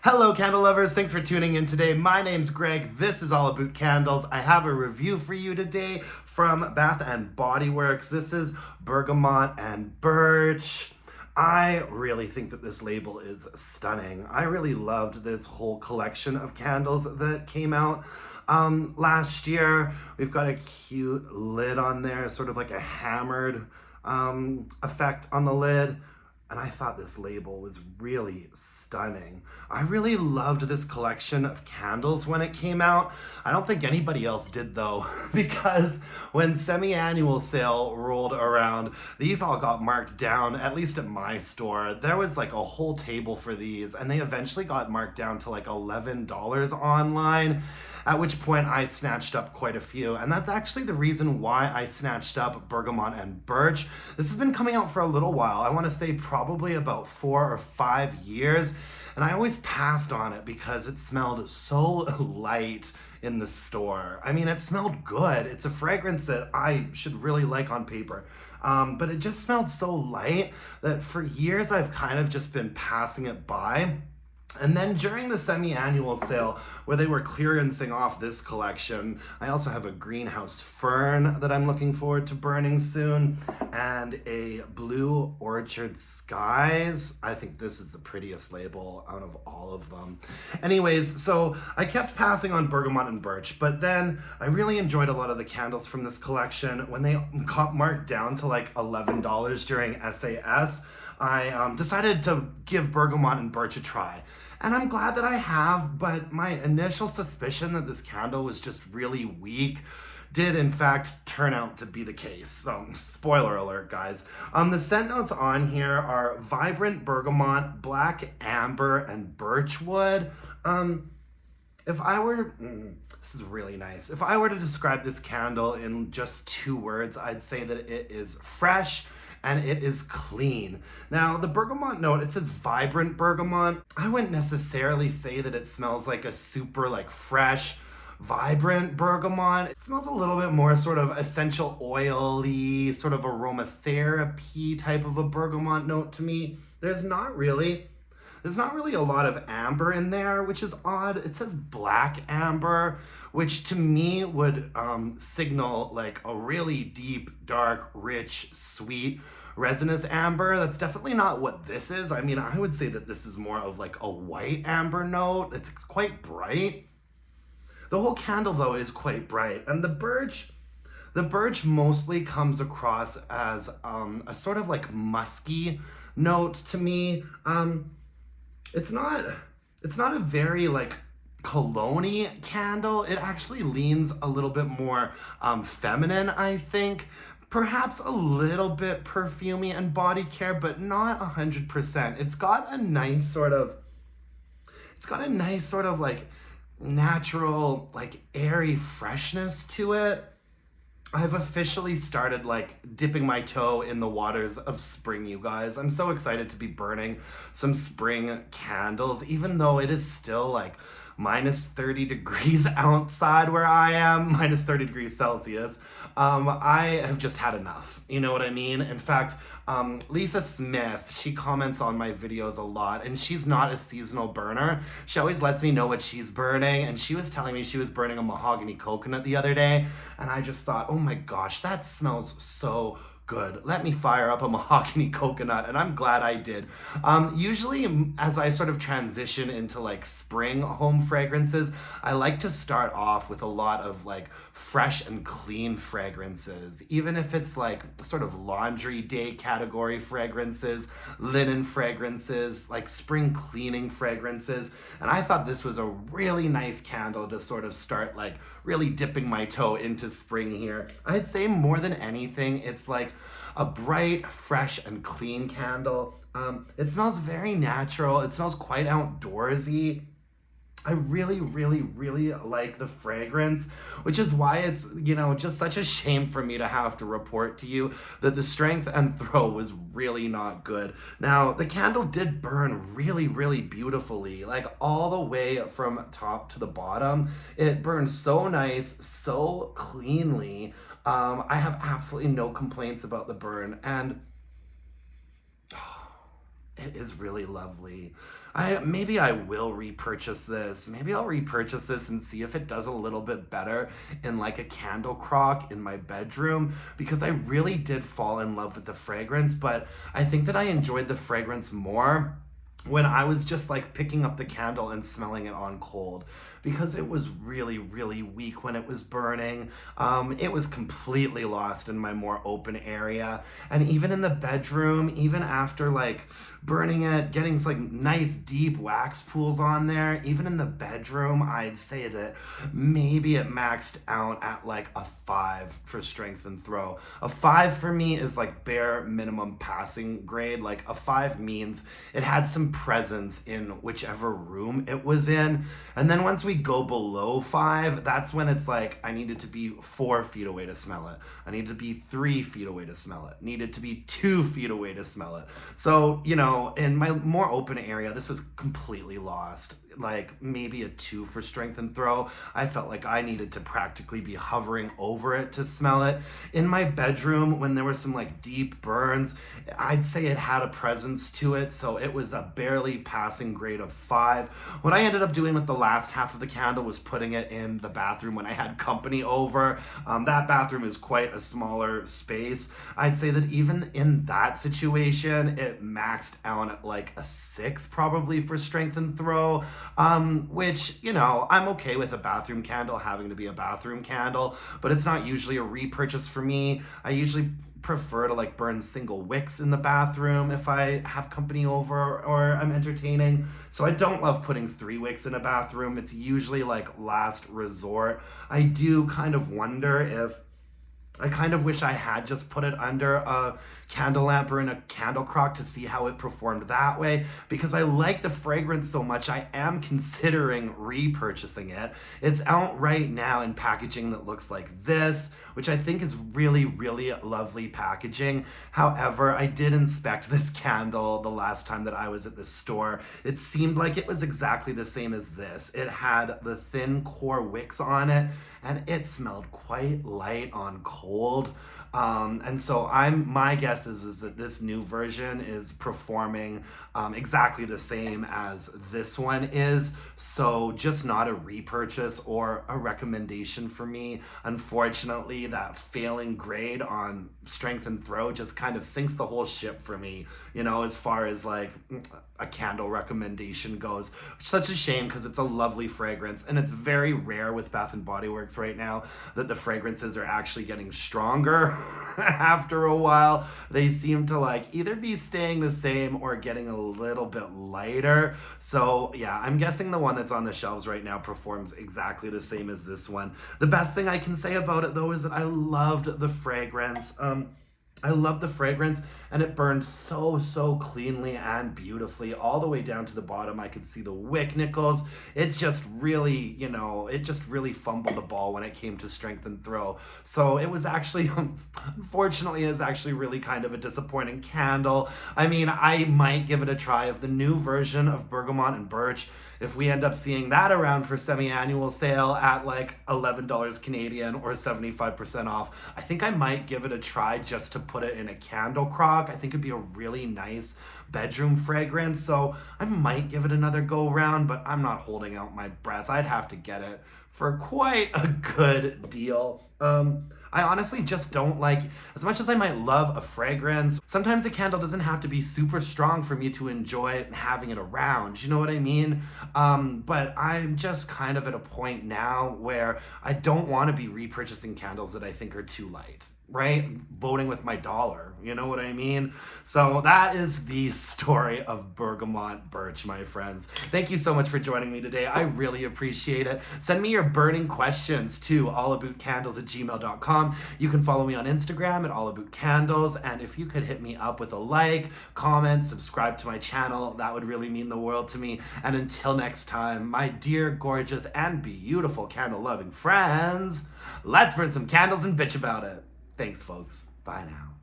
Hello candle lovers, thanks for tuning in today. My name's Greg, this is all about candles. I have a review for you today from Bath and Body Works. This is Bergamot and Birch. I really think that this label is stunning. I really loved this whole collection of candles that came out last year. We've got a cute lid on there, sort of like a hammered effect on the lid. And I thought this label was really stunning. I really loved this collection of candles when it came out. I don't think anybody else did though, because when semi-annual sale rolled around, these all got marked down, at least at my store. There was like a whole table for these, and they eventually got marked down to like $11 online. At which point I snatched up quite a few. And that's actually the reason why I snatched up Bergamot and Birch. This has been coming out for a little while. I want to say probably about 4 or 5 years. And I always passed on it because it smelled so light in the store. I mean, it smelled good. It's a fragrance that I should really like on paper. But it just smelled so light that for years I've kind of just been passing it by. And then during the semi-annual sale, where they were clearancing off this collection, I also have a greenhouse fern that I'm looking forward to burning soon, and a blue orchard skies. I think this is the prettiest label out of all of them. Anyways, so I kept passing on Bergamot and Birch, but then I really enjoyed a lot of the candles from this collection. When they got marked down to like $11 during SAS, I decided to give Bergamot and Birch a try. And I'm glad that I have, but my initial suspicion that this candle was just really weak did in fact turn out to be the case. So, spoiler alert, guys. The scent notes on here are vibrant bergamot, black amber, and birchwood. If I were, this is really nice. If I were to describe this candle in just 2 words, I'd say that it is fresh and it is clean. Now, the bergamot note, it says vibrant bergamot. I wouldn't necessarily say that it smells like a super like fresh, vibrant bergamot. It smells a little bit more sort of essential oily, sort of aromatherapy type of a bergamot note to me. There's not really a lot of amber in there, which is odd. It says black amber, which to me would signal like a really deep, dark, rich, sweet, resinous amber. That's definitely not what this is. I mean, I would say that this is more of like a white amber note. It's quite bright. The whole candle though is quite bright. And the birch mostly comes across as a sort of like musky note to me. It's not a very like cologne-y candle. It actually leans a little bit more feminine, I think. Perhaps a little bit perfumey and body care, but not 100%. It's got a nice sort of like natural, like airy freshness to it. I've officially started like dipping my toe in the waters of spring, you guys. I'm so excited to be burning some spring candles, even though it is still like minus 30 degrees outside where I am, minus 30 degrees Celsius. I have just had enough. You know what I mean? In fact, Lisa Smith, she comments on my videos a lot, and she's not a seasonal burner. She always lets me know what she's burning, and she was telling me she was burning a mahogany coconut the other day, and I just thought, oh my gosh, that smells so good. Let me fire up a mahogany coconut, and I'm glad I did. Usually, as I sort of transition into like spring home fragrances, I like to start off with a lot of like fresh and clean fragrances, even if it's like sort of laundry day category fragrances, linen fragrances, like spring cleaning fragrances. And I thought this was a really nice candle to sort of start like really dipping my toe into spring here. I'd say more than anything, it's like a bright, fresh, and clean candle. It smells very natural. It smells quite outdoorsy. I really, really, really like the fragrance, which is why it's, you know, just such a shame for me to have to report to you that the strength and throw was really not good. Now, the candle did burn really, really beautifully, like all the way from top to the bottom. It burned so nice, so cleanly. I have absolutely no complaints about the burn, and it is really lovely. Maybe I will repurchase this. Maybe I'll repurchase this and see if it does a little bit better in like a candle crock in my bedroom, because I really did fall in love with the fragrance, but I think that I enjoyed the fragrance more when I was just like picking up the candle and smelling it on cold, because it was really, really weak when it was burning. It was completely lost in my more open area. And even in the bedroom, even after like burning it, getting like nice deep wax pools on there, even in the bedroom, I'd say that maybe it maxed out at like a 5 for strength and throw. A 5 for me is like bare minimum passing grade. Like a 5 means it had some presence in whichever room it was in. And then once we go below 5, that's when it's like I needed to be 4 feet away to smell it. I needed to be 3 feet away to smell it. Needed to be 2 feet away to smell it. So, you know, in my more open area, this was completely lost. Like maybe a 2 for strength and throw. I felt like I needed to practically be hovering over it to smell it. In my bedroom, when there were some like deep burns, I'd say it had a presence to it, so it was a barely passing grade of 5. What I ended up doing with the last half of the candle was putting it in the bathroom when I had company over. That bathroom is quite a smaller space. I'd say that even in that situation, it maxed out at like a 6 probably for strength and throw. Which, you know, I'm okay with a bathroom candle having to be a bathroom candle, but it's not usually a repurchase for me. I usually prefer to like burn single wicks in the bathroom if I have company over or I'm entertaining. So I don't love putting 3 wicks in a bathroom. It's usually like last resort. I do kind of wonder if I kind of wish I had just put it under a candle lamp or in a candle crock to see how it performed that way, because I like the fragrance so much. I am considering repurchasing it. It's out right now in packaging that looks like this, which I think is really, really lovely packaging. However, I did inspect this candle the last time that I was at this store. It seemed like it was exactly the same as this. It had the thin core wicks on it, and it smelled quite light on cold. And so my guess is that this new version is performing exactly the same as this one is. So just not a repurchase or a recommendation for me. Unfortunately, that failing grade on strength and throw just kind of sinks the whole ship for me, you know, as far as like a candle recommendation goes. Such a shame, because it's a lovely fragrance, and it's very rare with Bath and Body Works right now that the fragrances are actually getting stronger after a while. They seem to like either be staying the same or getting a little bit lighter. So yeah, I'm guessing the one that's on the shelves right now performs exactly the same as this one. The best thing I can say about it though is that I loved the fragrance. I love the fragrance, and it burned so cleanly and beautifully all the way down to the bottom. I could see the wick nickels. It's just really, you know, it just really fumbled the ball when it came to strength and throw. So it was actually, unfortunately, it was actually really kind of a disappointing candle. I mean, I might give it a try of the new version of Bergamot and Birch. If we end up seeing that around for semi-annual sale at like $11 Canadian or 75% off, I think I might give it a try just to put it in a candle crock. I think it'd be a really nice bedroom fragrance. So I might give it another go round, but I'm not holding out my breath. I'd have to get it for quite a good deal. I honestly just don't like, as much as I might love a fragrance, sometimes a candle doesn't have to be super strong for me to enjoy having it around. You know what I mean? But I'm just kind of at a point now where I don't want to be repurchasing candles that I think are too light. Right? Voting with my dollar. You know what I mean? So that is the story of Bergamot Birch, my friends. Thank you so much for joining me today. I really appreciate it. Send me your burning questions to allaboutcandles@gmail.com. You can follow me on Instagram at allaboutcandles. And if you could hit me up with a like, comment, subscribe to my channel, that would really mean the world to me. And until next time, my dear, gorgeous, and beautiful candle-loving friends, let's burn some candles and bitch about it. Thanks, folks. Bye now.